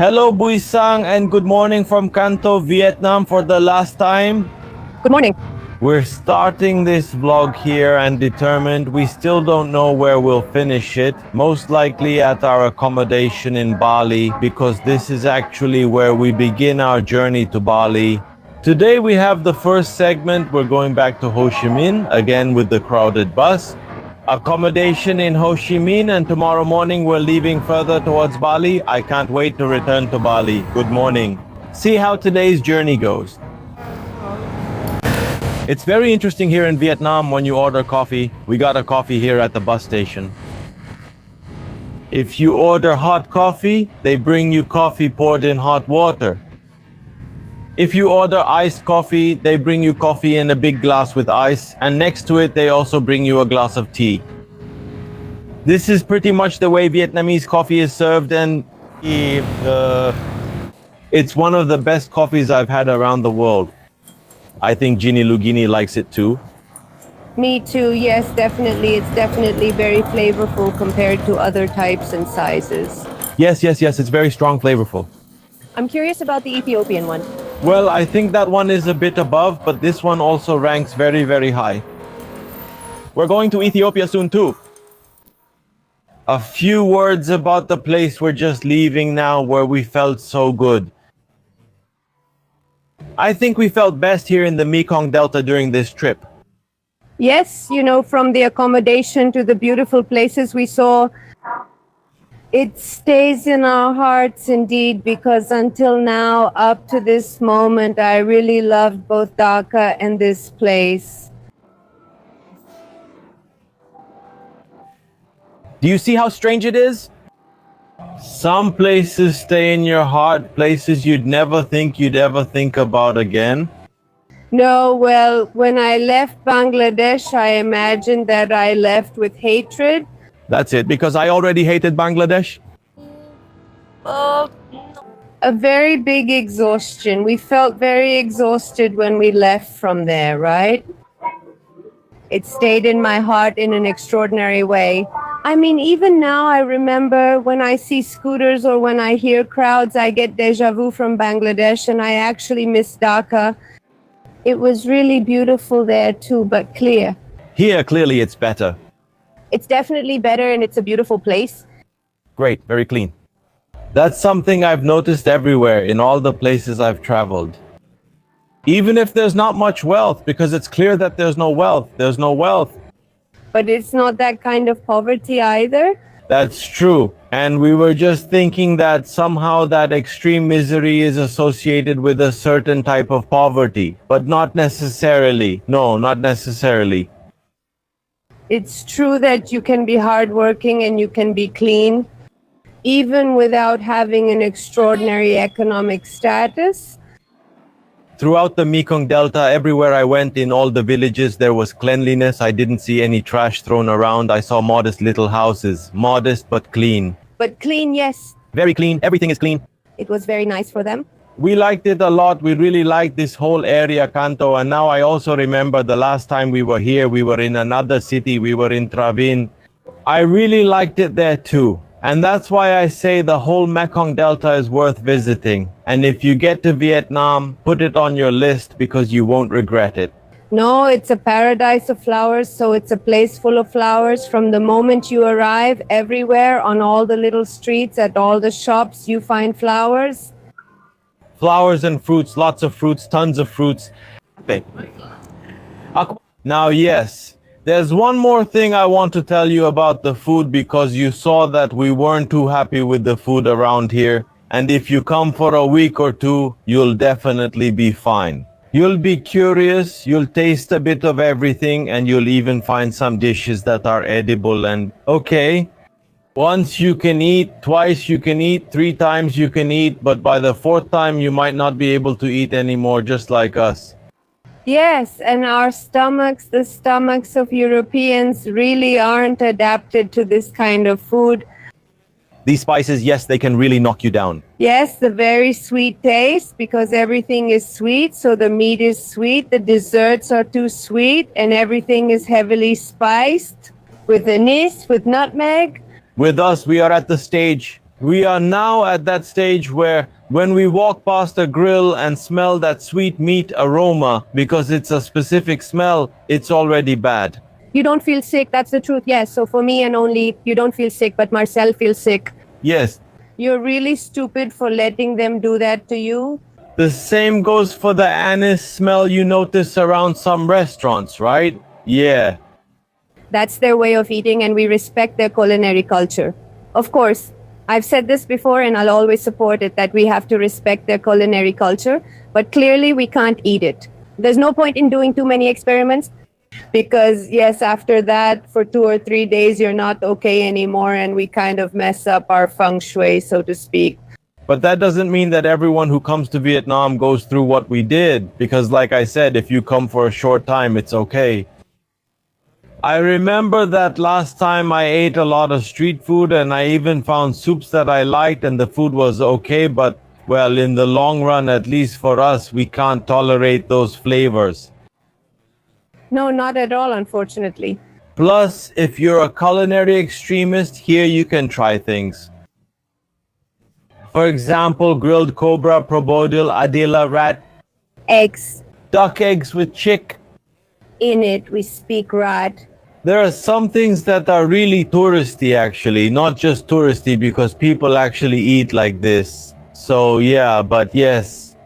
Hello, Buisang, and good morning from Canto, Vietnam for the last time. Good morning. We're starting this vlog here and determined we still don't know where we'll finish it. Most likely at our accommodation in Bali, because this is actually where we begin our journey to Bali. Today we have the first segment. We're going back to Ho Chi Minh, again with the crowded bus. Accommodation in Ho Chi Minh, and tomorrow morning we're leaving further towards Bali. I can't wait to return to Bali. Good morning. See how today's journey goes. It's very interesting here in Vietnam when you order coffee. We got a coffee here at the bus station. If you order hot coffee, they bring you coffee poured in hot water. If you order iced coffee, they bring you coffee in a big glass with ice, and next to it they also bring you a glass of tea. This is pretty much the way Vietnamese coffee is served, and it's one of the best coffees I've had around the world. I think Ginny Lugini likes it too. Me too, yes, definitely. It's definitely very flavorful compared to other types and sizes. Yes, it's very strong, flavorful. I'm curious about the Ethiopian one. Well, I think that one is a bit above, but this one also ranks very, very high. We're going to Ethiopia soon too. A few words about the place we're just leaving now, where we felt so good. I think we felt best here in the Mekong Delta during this trip. Yes, from the accommodation to the beautiful places we saw, it stays in our hearts indeed, because until now, up to this moment, I really loved both Dhaka and this place. Do you see how strange it is? Some places stay in your heart, places you'd never think you'd ever think about again. No, well, when I left Bangladesh, I imagined that I left with hatred. That's it, because I already hated Bangladesh. A very big exhaustion. We felt very exhausted when we left from there, right? It stayed in my heart in an extraordinary way. I mean, even now I remember when I see scooters or when I hear crowds, I get deja vu from Bangladesh, and I actually miss Dhaka. It was really beautiful there too, but clear. Here, clearly it's better. It's definitely better, and it's a beautiful place. Great, very clean. That's something I've noticed everywhere in all the places I've traveled. Even if there's not much wealth, because it's clear that there's no wealth. There's no wealth. But it's not that kind of poverty either. That's true. And we were just thinking that somehow that extreme misery is associated with a certain type of poverty, but not necessarily. No, not necessarily. It's true that you can be hardworking and you can be clean, even without having an extraordinary economic status. Throughout the Mekong Delta, everywhere I went, in all the villages, there was cleanliness. I didn't see any trash thrown around. I saw modest little houses. Modest but clean. But clean, yes. Very clean. Everything is clean. It was very nice for them. We liked it a lot. We really liked this whole area, Canto. And now I also remember the last time we were here, we were in another city. We were in Travin. I really liked it there too. And that's why I say the whole Mekong Delta is worth visiting. And if you get to Vietnam, put it on your list, because you won't regret it. No, it's a paradise of flowers, so it's a place full of flowers. From the moment you arrive, everywhere, on all the little streets, at all the shops, you find flowers. Flowers and fruits, lots of fruits, tons of fruits. Now, yes. There's one more thing I want to tell you about the food, because you saw that we weren't too happy with the food around here. And if you come for a week or two, you'll definitely be fine. You'll be curious, you'll taste a bit of everything, and you'll even find some dishes that are edible and okay. Once you can eat, twice you can eat, 3 times you can eat, but by the 4th time you might not be able to eat anymore, just like us. Yes, and our stomachs, the stomachs of Europeans, really aren't adapted to this kind of food. These spices, yes, they can really knock you down. Yes, the very sweet taste, because everything is sweet, so the meat is sweet, the desserts are too sweet, and everything is heavily spiced with anise, with nutmeg. With us, we are at the stage We are now at that stage where when we walk past a grill and smell that sweet meat aroma because it's a specific smell, it's already bad. You don't feel sick, that's the truth. Yes, so for me and only, you don't feel sick, but Marcel feels sick. Yes, You're really stupid for letting them do that to you. the same goes for the anise smell you notice around some restaurants, right? Yeah. That's their way of eating, and we respect their culinary culture. Of course, I've said this before, and I'll always support it, that we have to respect their culinary culture, but clearly we can't eat it. There's no point in doing too many experiments because, yes, after that, for 2 or 3 days, you're not okay anymore, and we kind of mess up our feng shui, so to speak. But that doesn't mean that everyone who comes to Vietnam goes through what we did, because like I said, if you come for a short time, it's okay. I remember that last time I ate a lot of street food and I even found soups that I liked and the food was okay, but well, in the long run, at least for us, we can't tolerate those flavors. No, not at all, unfortunately. Plus, if you're a culinary extremist, here you can try things. For example, grilled cobra, probodil, adila, rat, Eggs. duck eggs with chick. In it, we speak rat. There are some things that are really touristy actually, not just touristy because people actually eat like this. So yeah, but yes.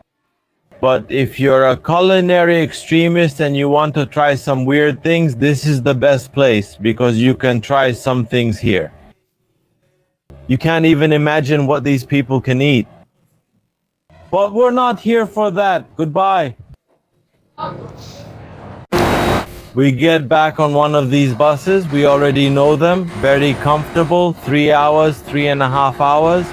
But if you're a culinary extremist and you want to try some weird things, this is the best place because you can try some things here. You can't even imagine what these people can eat. But we're not here for that. Goodbye. We get back on one of these buses. We already know them. Very comfortable. 3 hours, 3.5 hours.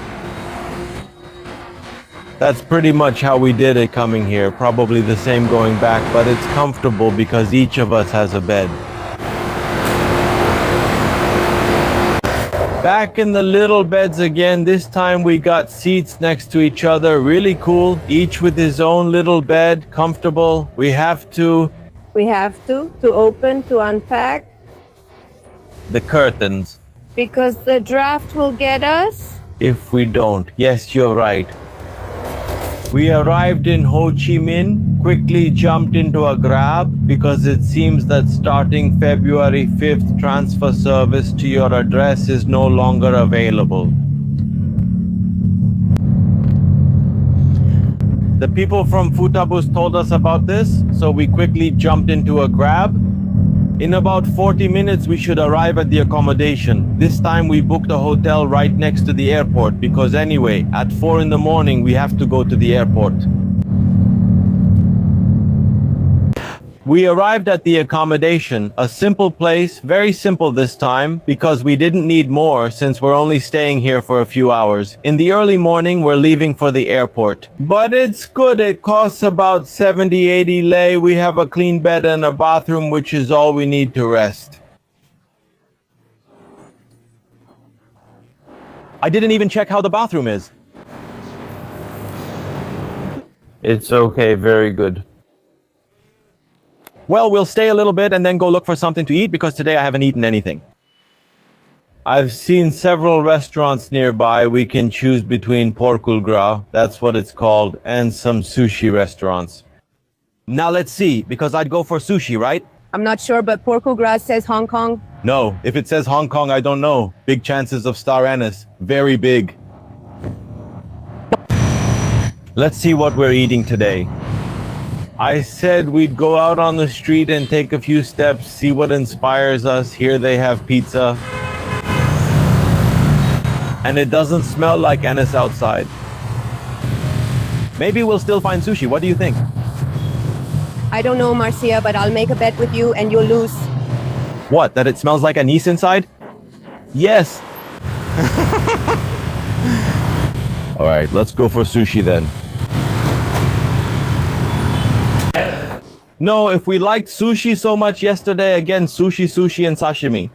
That's pretty much how we did it coming here. Probably the same going back, but it's comfortable because each of us has a bed. Back in the little beds again. This time we got seats next to each other. Really cool. Each with his own little bed. Comfortable. We have to open, to unpack, the curtains. because the draft will get us. If we don't. Yes, you're right. We arrived in Ho Chi Minh, quickly jumped into a Grab because it seems that starting February 5th, transfer service to your address is no longer available. The people from Futabus told us about this, so we quickly jumped into a Grab. In about 40 minutes, we should arrive at the accommodation. This time we booked a hotel right next to the airport because anyway, at 4 in the morning, we have to go to the airport. We arrived at the accommodation, a simple place, very simple this time, because we didn't need more since we're only staying here for a few hours. In the early morning, we're leaving for the airport. But it's good, it costs about 70-80 lei. We have a clean bed and a bathroom, which is all we need to rest. I didn't even check how the bathroom is. It's okay, very good. Well, we'll stay a little bit and then go look for something to eat because today I haven't eaten anything. I've seen several restaurants nearby. We can choose between porkulgra, that's what it's called, and some sushi restaurants. Now let's see, because I'd go for sushi, right? I'm not sure, but Porco Gras says Hong Kong. No, if it says Hong Kong, I don't know. Big chances of star anise. Very big. Let's see what we're eating today. I said we'd go out on the street and take a few steps, see what inspires us. Here they have pizza. And it doesn't smell like anise outside. Maybe we'll still find sushi. What do you think? I don't know, Marcia, but I'll make a bet with you and you'll lose. What, that it smells like anise inside? Yes. All right, let's go for sushi then. No, if we liked sushi so much yesterday, again, sushi, and sashimi.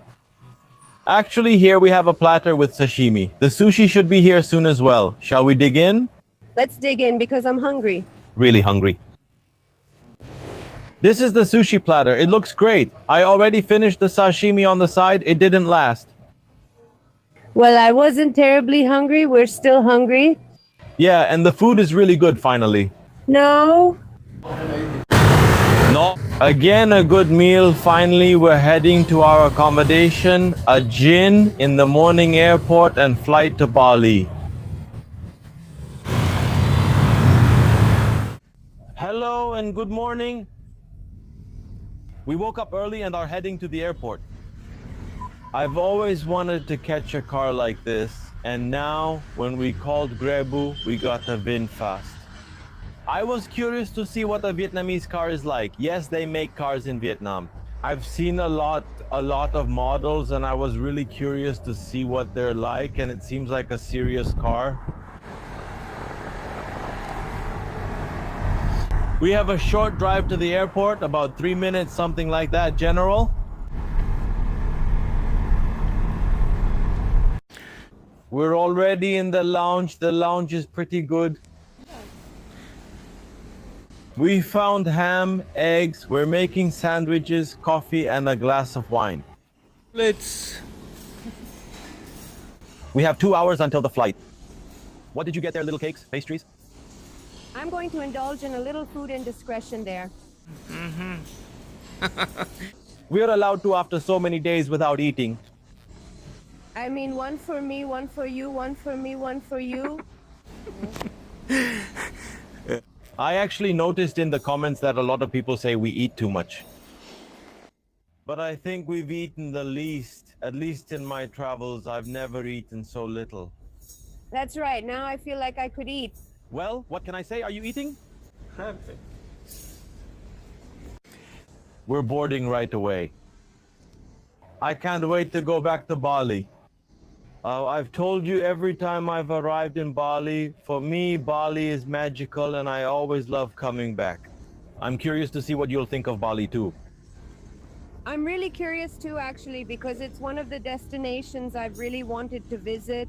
Actually, here we have a platter with sashimi. The sushi should be here soon as well. Shall we dig in? Let's dig in because I'm hungry. Really hungry. This is the sushi platter. It looks great. I already finished the sashimi on the side. It didn't last. Well, I wasn't terribly hungry. We're still hungry. Yeah, and the food is really good finally. No. No. Again, a good meal. Finally, we're heading to our accommodation, a gin in the morning airport, and flight to Bali. Hello and good morning. We woke up early and are heading to the airport. I've always wanted to catch a car like this, and now, when we called Grebu, we got a VinFast. I was curious to see what a Vietnamese car is like. Yes, they make cars in Vietnam. I've seen a lot of models, and I was really curious to see what they're like, and it seems like a serious car. We have a short drive to the airport, about 3 minutes, something like that, General. We're already in the lounge. The lounge is pretty good. We found ham, eggs, we're making sandwiches, coffee, and a glass of wine. We have 2 hours until the flight. What did you get there, little cakes, pastries? I'm going to indulge in a little food indiscretion there. We are allowed to after so many days without eating. I mean, one for me, one for you, one for me, one for you. I actually noticed in the comments that a lot of people say we eat too much. But I think we've eaten the least. At least in my travels, I've never eaten so little. That's right. Now I feel like I could eat. Well, what can I say? Are you eating? We're boarding right away. I can't wait to go back to Bali. I've told you every time I've arrived in Bali, for me, Bali is magical and I always love coming back. I'm curious to see what you'll think of Bali too. I'm really curious too, actually, because it's one of the destinations I've really wanted to visit.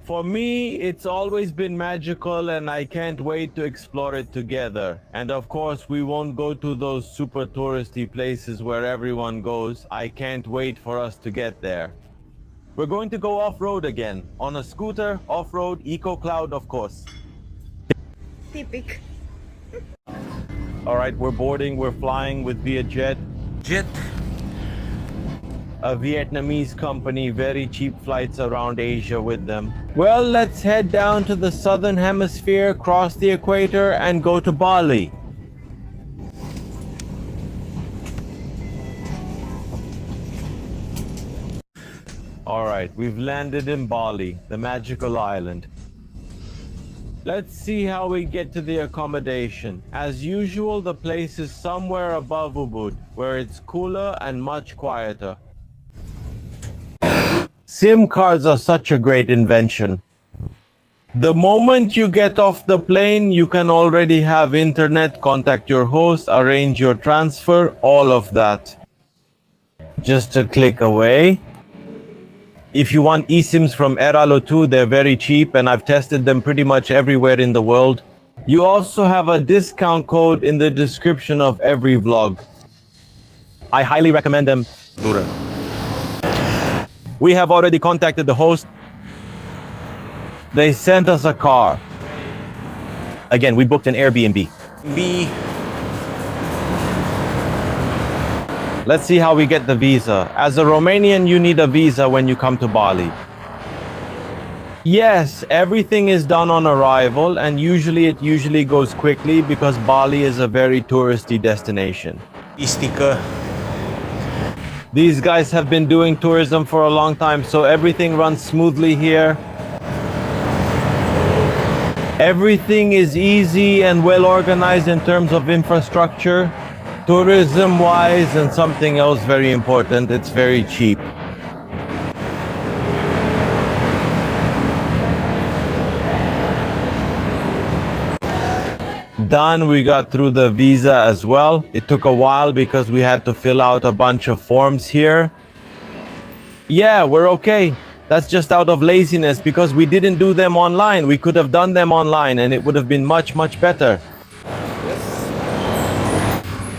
For me, it's always been magical and I can't wait to explore it together. And of course, we won't go to those super touristy places where everyone goes. I can't wait for us to get there. We're going to go off-road again, on a scooter, off-road, eco-cloud, of course. Typic. All right, we're boarding, we're flying with Vietjet. Jet. A Vietnamese company, very cheap flights around Asia with them. Well, let's head down to the southern hemisphere, cross the equator, and go to Bali. All right, we've landed in Bali, the magical island. Let's see how we get to the accommodation. As usual, the place is somewhere above Ubud, where it's cooler and much quieter. SIM cards are such a great invention. The moment you get off the plane, you can already have internet, contact your host, arrange your transfer, all of that. Just a click away. If you want eSIMs from Eralo too, they're very cheap and I've tested them pretty much everywhere in the world. You also have a discount code in the description of every vlog. I highly recommend them. We have already contacted the host. They sent us a car. Again, we booked an Airbnb. Let's see how we get the visa. As a Romanian, you need a visa when you come to Bali. Yes, everything is done on arrival and it goes quickly because Bali is a very touristy destination. Sticker. These guys have been doing tourism for a long time, so everything runs smoothly here. Everything is easy and well organized in terms of infrastructure. Tourism-wise, and something else very important, it's very cheap. Done, we got through the visa as well. It took a while because we had to fill out a bunch of forms here. Yeah, we're okay. That's just out of laziness because we didn't do them online. We could have done them online and it would have been much, much better.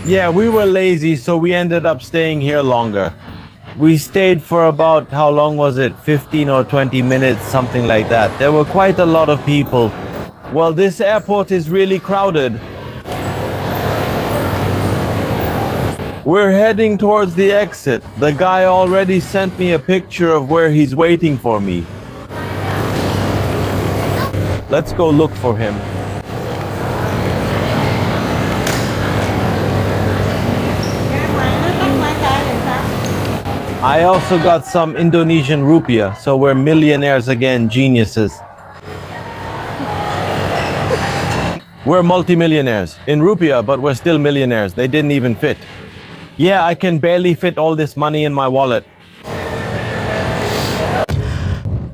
Yeah, we were lazy, so we ended up staying here longer. We stayed for about, how long was it? 15 or 20 minutes, something like that. There were quite a lot of people. Well, this airport is really crowded. We're heading towards the exit. The guy already sent me a picture of where he's waiting for me. Let's go look for him. I also got some Indonesian rupiah, so we're millionaires again, geniuses. We're multimillionaires in rupiah, but we're still millionaires. They didn't even fit. Yeah, I can barely fit all this money in my wallet.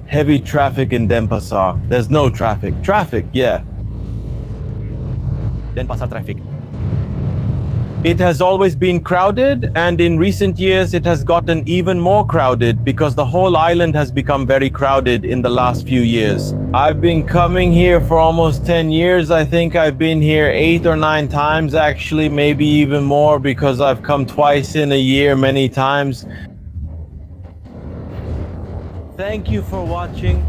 Heavy traffic in Denpasar. There's no traffic. Traffic, yeah. Denpasar traffic. It has always been crowded, and in recent years it has gotten even more crowded because the whole island has become very crowded in the last few years. I've been coming here for almost 10 years. I think I've been here 8 or 9 times, actually, maybe even more, because I've come twice in a year many times. Thank you for watching.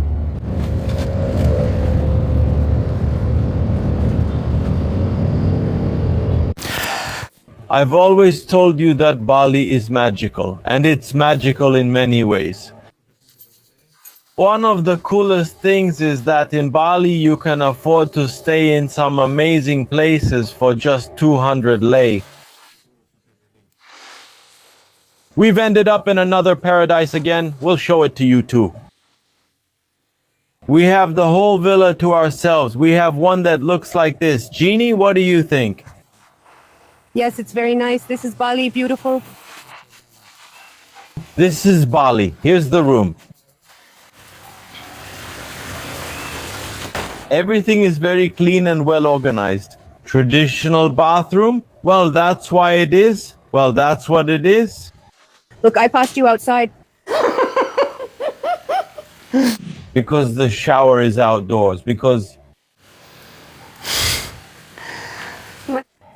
I've always told you that Bali is magical, and it's magical in many ways. One of the coolest things is that in Bali you can afford to stay in some amazing places for just 200 lei. We've ended up in another paradise again. We'll show it to you too. We have the whole villa to ourselves. We have one that looks like this. Jeannie, what do you think? Yes, it's very nice. This is Bali, beautiful. This is Bali. Here's the room. Everything is very clean and well organized. Traditional bathroom? Well, that's why it is. Well, that's what it is. Look, I passed you outside. Because the shower is outdoors. Because...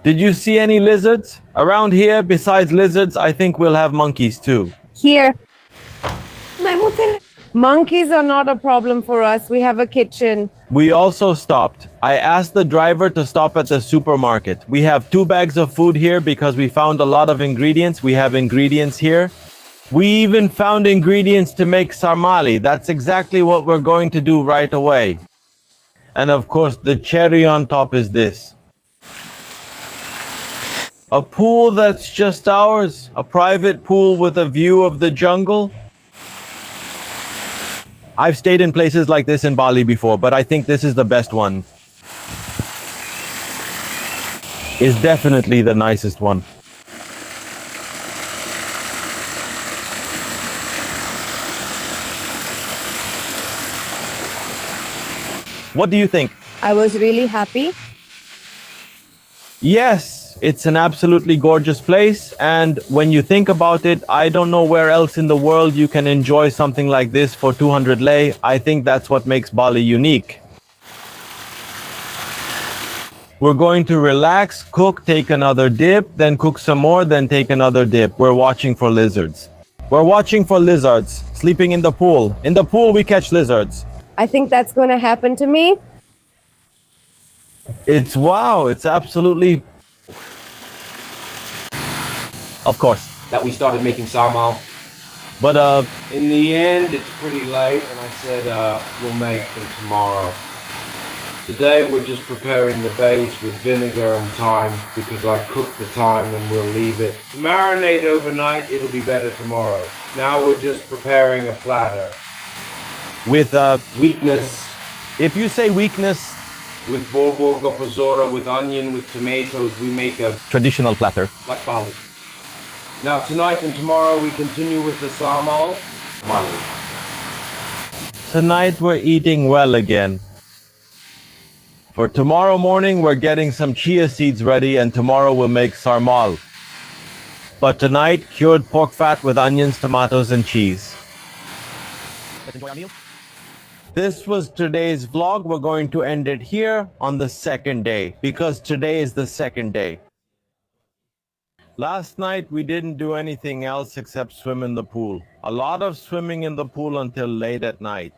Did you see any lizards? Around here, besides lizards, I think we'll have monkeys too. Here. Monkeys are not a problem for us. We have a kitchen. We also stopped. I asked the driver to stop at the supermarket. We have 2 bags of food here because we found a lot of ingredients. We have ingredients here. We even found ingredients to make sarmali. That's exactly what we're going to do right away. And of course, the cherry on top is this. A pool that's just ours, a private pool with a view of the jungle. I've stayed in places like this in Bali before, but I think this is the best one. It's definitely the nicest one. What do you think? I was really happy. Yes, it's an absolutely gorgeous place, and when you think about it, I don't know where else in the world you can enjoy something like this for 200 lei. I think that's what makes Bali unique. We're going to relax, cook, take another dip, then cook some more, then take another dip. We're watching for lizards. We're watching for lizards, sleeping in the pool. In the pool, we catch lizards. I think that's going to happen to me. It's wow, it's absolutely... Of course. That we started making sarmal. But In the end, it's pretty late, and I said we'll make them tomorrow. Today we're just preparing the base with vinegar and thyme because I cooked the thyme and we'll leave it to marinate overnight. It'll be better tomorrow. Now we're just preparing a platter. with Weakness if you say weakness, with bobo gopazora, with onion, with tomatoes, we make a traditional platter. like Bali. Now tonight and tomorrow we continue with the sarmal. Tonight we're eating well again. For tomorrow morning, we're getting some chia seeds ready, and tomorrow we'll make sarmal. But tonight, cured pork fat with onions, tomatoes, and cheese. Let's enjoy our meal. This was today's vlog. We're going to end it here on the second day, because today is the second day. Last night we didn't do anything else except swim in the pool. A lot of swimming in the pool until late at night.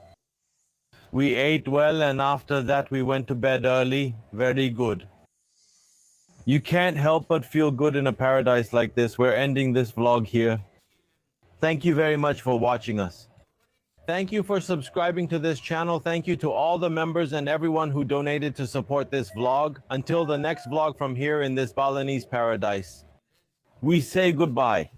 We ate well and after that we went to bed early. Very good. You can't help but feel good in a paradise like this. We're ending this vlog here. Thank you very much for watching us. Thank you for subscribing to this channel. Thank you to all the members and everyone who donated to support this vlog. Until the next vlog from here in this Balinese paradise, we say goodbye.